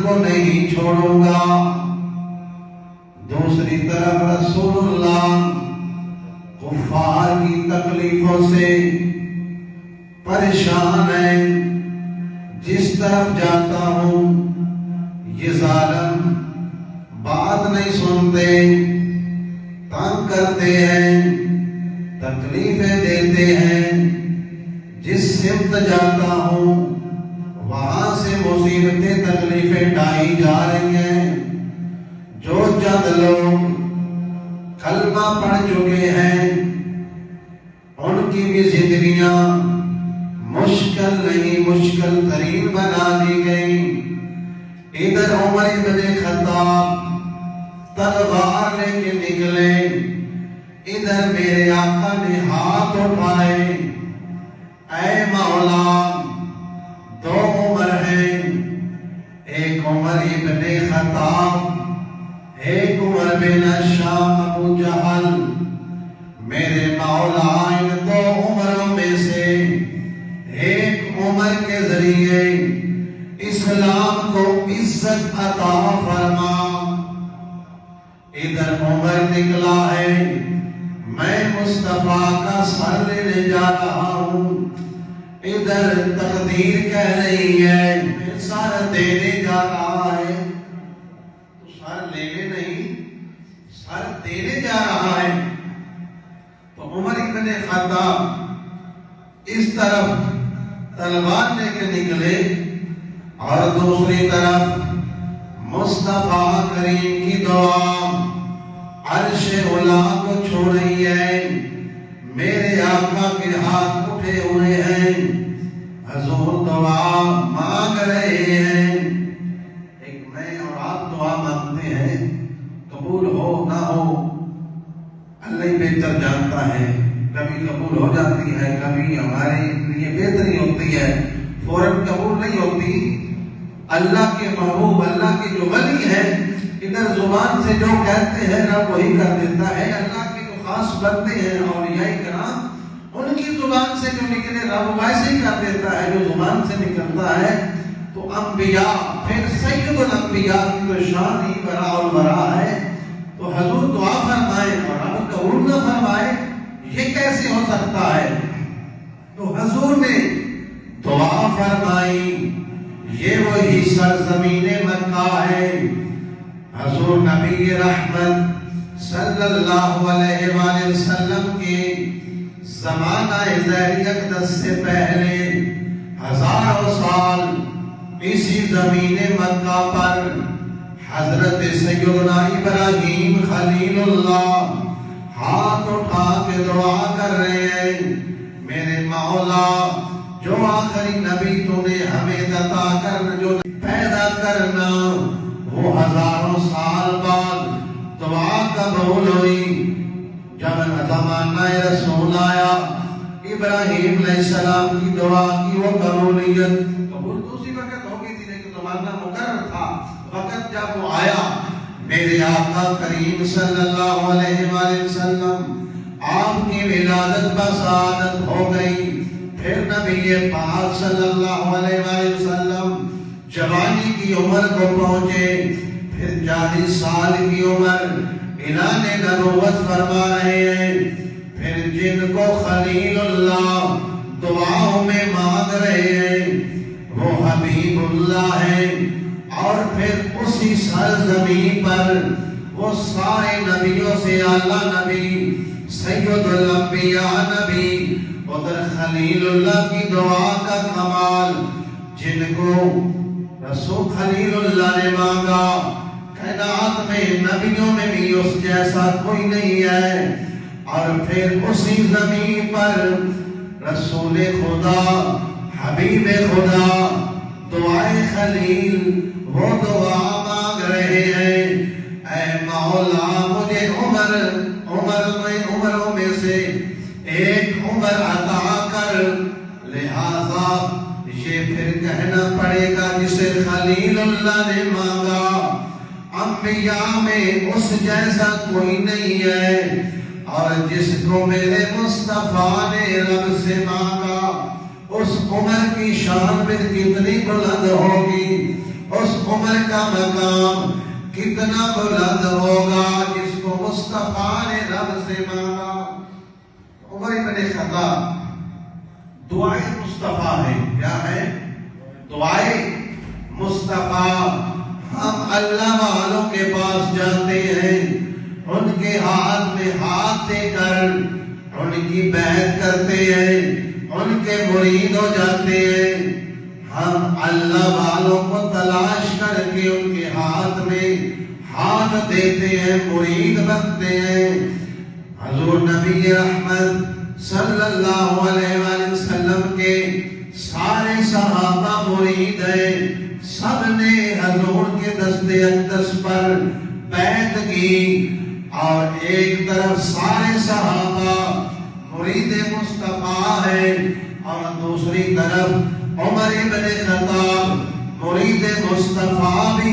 کو نہیں چھوڑوں گا۔ دوسری طرف رسول اللہ کفار کی تکلیفوں سے پریشان ہیں، جس طرف جاتا ہوں یہ ظالم بات نہیں سنتے، تنگ کرتے ہیں، تکلیفیں دیتے ہیں۔ جس سمت جاتا ہوں وہاں سے مصیبتیں تکلیفیں ڈھائی جا رہی ہیں۔ جو چند لوگ کلمہ پڑھ چکے ہیں ان کی بھی زندگیاں مشکل نہیں، مشکل ترین بنا دی گئی۔ ادھر عمر بن خطاب تلوار لے کے نکلے، ادھر میرے آقا نے ہاتھ اٹھائے، اے مولا دو عمر ہیں، ایک عمر ابن خطاب، ایک عمر بن شام ابو جہل۔ میرے مولا ان دو عمروں میں سے ایک عمر کے ذریعے اسلام کو عزت عطا فرما۔ ادھر عمر نکلا ہے، میں مصطفیٰ کا سر لینے جا رہا ہوں، ادھر تقدیر کہہ رہی ہے میں سر دینے جا رہا ہے، تو سر لینے نہیں سر دینے جا رہا ہے۔ تو عمر ابن خطاب اس طرف تلوار لے کے نکلے اور دوسری طرف مصطفیٰ کریم کی دعا عرش اولا کو چھو رہی ہے، میرے آقا کے ہاتھ اٹھے ہوئے ہیں، حضور دعا مانگ رہے ہیں۔ ایک میں اور آپ دعا مانگتے ہیں، قبول ہو نہ ہو اللہ ہی بہتر جانتا ہے، کبھی قبول ہو جاتی ہے، کبھی ہمارے لیے بہتری ہوتی ہے، فوراً قبول نہیں ہوتی۔ اللہ کے محبوب، اللہ کے جو ولی ہیں، ادھر زبان سے جو کہتے ہیں رب وہی کر دیتا ہے۔ اللہ کے جو خاص بندے ہیں اولیاء کرام، ان کی زبان سے جو نکلے رب ویسے ہی کر دیتا ہے جو زبان سے نکلتا ہے۔ تو انبیاء پھر سید الانبیاء کی تو شان ہی برا البرا ہے، تو حضور دعا فرمائے اور رب قبول نہ فرمائے، یہ کیسے ہو سکتا ہے؟ تو حضور نے دعا فرمائی، یہ وہی سرزمین مکہ ہے۔ حضور نبی رحمت صلی اللہ علیہ وآلہ وسلم کے زمانہ زہر اقدس سے پہلے ہزاروں سال اسی زمین مکہ پر حضرت سیدنا ابراہیم خلیل اللہ ہاتھ اٹھا کے دعا کر رہے ہیں، میرے مولا جو آخری نبی تو نے ہمیں عطا کرنا، جو پیدا کرنا، وہ ہزاروں سال بعد دعا قبول ہوئی۔ جب زمانہ رسول آیا، ابراہیم علیہ السلام کی دعا کی وہ قبولیت قبول تو اسی وقت ہو گئی تھی، لیکن زمانہ مقرر تھا۔ وقت جب وہ آیا، میرے آقا کریم صلی اللہ علیہ وآلہ وسلم آپ کی ولادت بسعادت ہو گئی۔ پھر نبی پاک صلی اللہ علیہ وآلہ وسلم جوانی کی عمر کو پہنچے، پھر 40 سال کی عمر اعلان نبوت فرما رہے ہیں۔ پھر جن کو خلیل اللہ دعاؤں میں مانگ رہے ہیں وہ حبیب اللہ ہیں، اور پھر اسی سرزمین پر وہ سارے نبیوں سے اعلیٰ نبی سید الانبیاء نبی، ادھر خلیل اللہ کی دعا کا کمال، جن کو رسول خلیل اللہ نے مانگا، کائنات میں نبیوں میں بھی اس جیسا کوئی نہیں ہے۔ اور پھر اسی زمین پر رسول خدا حبیب خدا دعائے خلیل وہ دعا مانگ رہے ہیں، اے مولا مجھے عمروں میں سے ایک عمر عطا کر۔ لہذا یہ پھر کہنا پڑے گا جسے خلیل اللہ نے مانگا، انبیاء میں اس جیسا کوئی نہیں ہے، اور جس کو میرے مصطفیٰ نے رب سے مانگا، اس عمر کی شان میں کتنی بلند ہوگی، اس عمر کا مقام کتنا بلند ہوگا جس کو مصطفیٰ نے رب سے مانگا. عمر بن خطاب دعائے مصطفیٰ ہے. کیا ہے؟ دعائے مصطفیٰ. ہم اللہ والوں کے پاس جاتے ہیں، ان کے ہاتھ میں ہاتھ دے کر ان کی بیعت کرتے ہیں، ان کے مرید ہو جاتے ہیں. ہم اللہ والوں کو تلاش کر کے ان کے ہاتھ میں ہاتھ دیتے ہیں، مرید بنتے ہیں. حضور نبی رحمت صلی اللہ علیہ وآلہ وسلم کے سارے صحابہ مرید ہیں. سب نے حضور کے دست اقدس پر بیعت کی، اور ایک طرف سارے صحابہ مرید مصطفیٰ ہیں اور دوسری طرف عمر بن خطاب مرید مصطفیٰ بھی